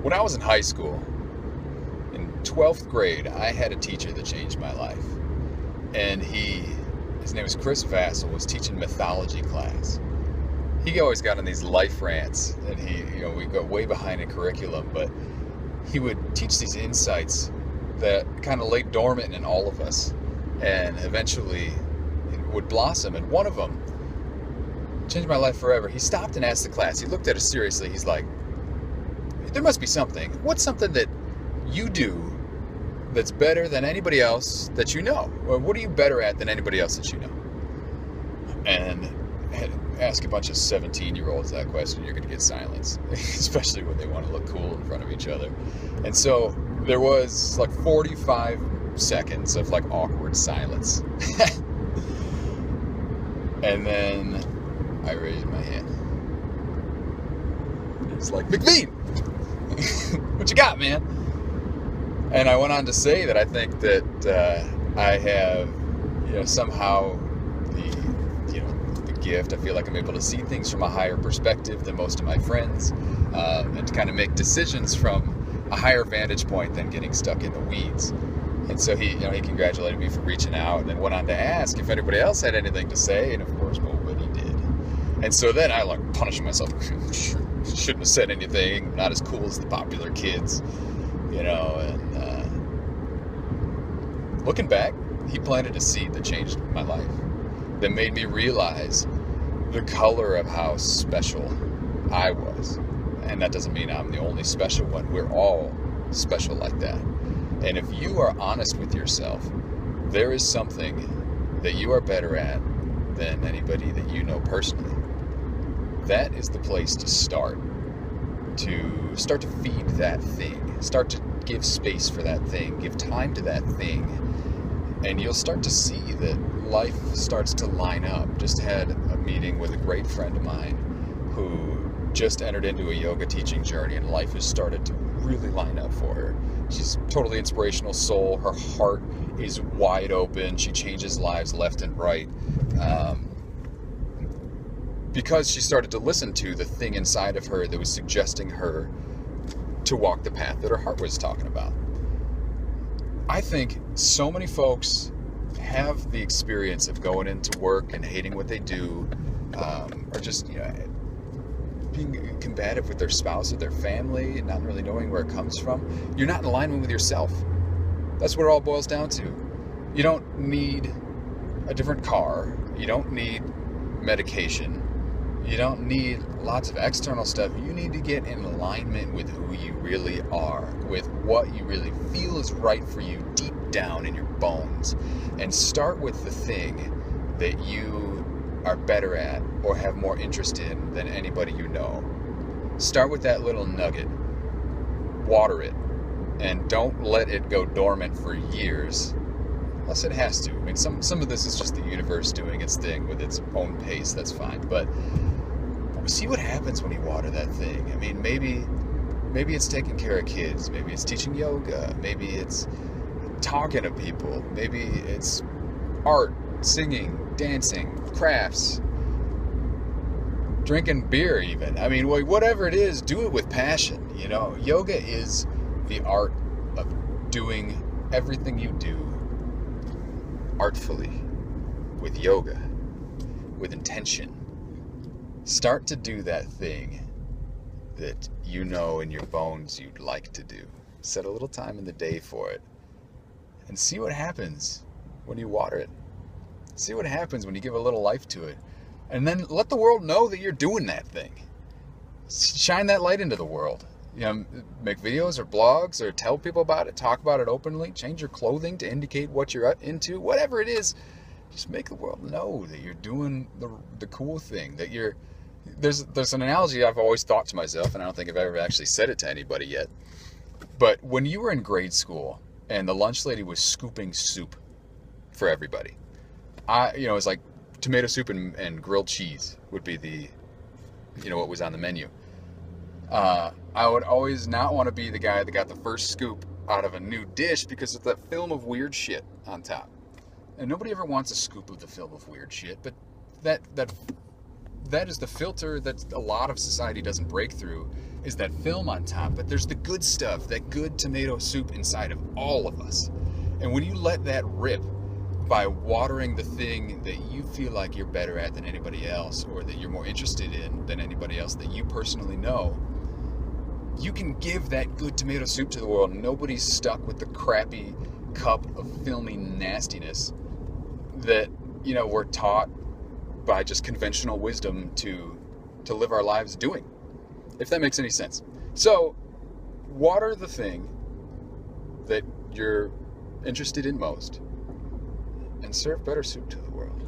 When I was in high school, in 12th grade, I had a teacher that changed my life. And his name was Chris Vassell, was teaching mythology class. He always got on these life rants, and we got way behind in curriculum, but he would teach these insights that kind of lay dormant in all of us, and eventually it would blossom. And one of them changed my life forever. He stopped and asked the class. He looked at us seriously. He's like, there must be something. What's something that you do that's better than anybody else that you know? Or what are you better at than anybody else that you know? And ask a bunch of 17-year-olds that question, you're going to get silence, especially when they want to look cool in front of each other. And so there was like 45 seconds of like awkward silence. And then I raised my hand. It's like, McVean! What you got, man? And I went on to say that I think that I have, somehow the gift. I feel like I'm able to see things from a higher perspective than most of my friends, and to kind of make decisions from a higher vantage point than getting stuck in the weeds. And so he congratulated me for reaching out, and then went on to ask if anybody else had anything to say, and of course nobody did. And so then I like punished myself. Shouldn't have said anything. Not as cool as the popular kids, And looking back, he planted a seed that changed my life, that made me realize the color of how special I was. And that doesn't mean I'm the only special one. We're all special like that. And if you are honest with yourself, there is something that you are better at than anybody that you know personally. That is the place to start to feed that thing. Start to give space for that thing. Give time to that thing. And you'll start to see that life starts to line up. Just had a meeting with a great friend of mine who just entered into a yoga teaching journey, and life has started to really line up for her. She's a totally inspirational soul. Her heart is wide open. She changes lives left and right. Because she started to listen to the thing inside of her that was suggesting her to walk the path that her heart was talking about. I think so many folks have the experience of going into work and hating what they do, or just being combative with their spouse or their family and not really knowing where it comes from. You're not in alignment with yourself. That's what it all boils down to. You don't need a different car. You don't need medication. You don't need lots of external stuff. You need to get in alignment with who you really are, with what you really feel is right for you deep down in your bones. And start with the thing that you are better at or have more interest in than anybody you know. Start with that little nugget. Water it. And don't let it go dormant for years. Unless it has to. I mean, some of this is just the universe doing its thing with its own pace. That's fine. But see what happens when you water that thing. I mean, maybe it's taking care of kids. Maybe it's teaching yoga. Maybe it's talking to people. Maybe it's art, singing, dancing, crafts, drinking beer even. I mean, whatever it is, do it with passion. Yoga is the art of doing everything you do artfully, with yoga, with intention. Start to do that thing that you know in your bones you'd like to do. Set a little time in the day for it. And see what happens when you water it. See what happens when you give a little life to it. And then let the world know that you're doing that thing. Shine that light into the world. Make videos or blogs or tell people about it. Talk about it openly. Change your clothing to indicate what you're into. Whatever it is, just make the world know that you're doing the cool thing. That you're... There's an analogy I've always thought to myself, and I don't think I've ever actually said it to anybody yet. But when you were in grade school and the lunch lady was scooping soup for everybody, it's like tomato soup and grilled cheese would be what was on the menu. I would always not want to be the guy that got the first scoop out of a new dish because of that film of weird shit on top. And nobody ever wants a scoop of the film of weird shit, but that that is the filter that a lot of society doesn't break through, is that film on top. But there's the good stuff, that good tomato soup inside of all of us. And when you let that rip by watering the thing that you feel like you're better at than anybody else, or that you're more interested in than anybody else that you personally know, you can give that good tomato soup to the world. Nobody's stuck with the crappy cup of filmy nastiness that, you know, we're taught by just conventional wisdom to live our lives doing, if that makes any sense. So water the thing that you're interested in most and serve better soup to the world.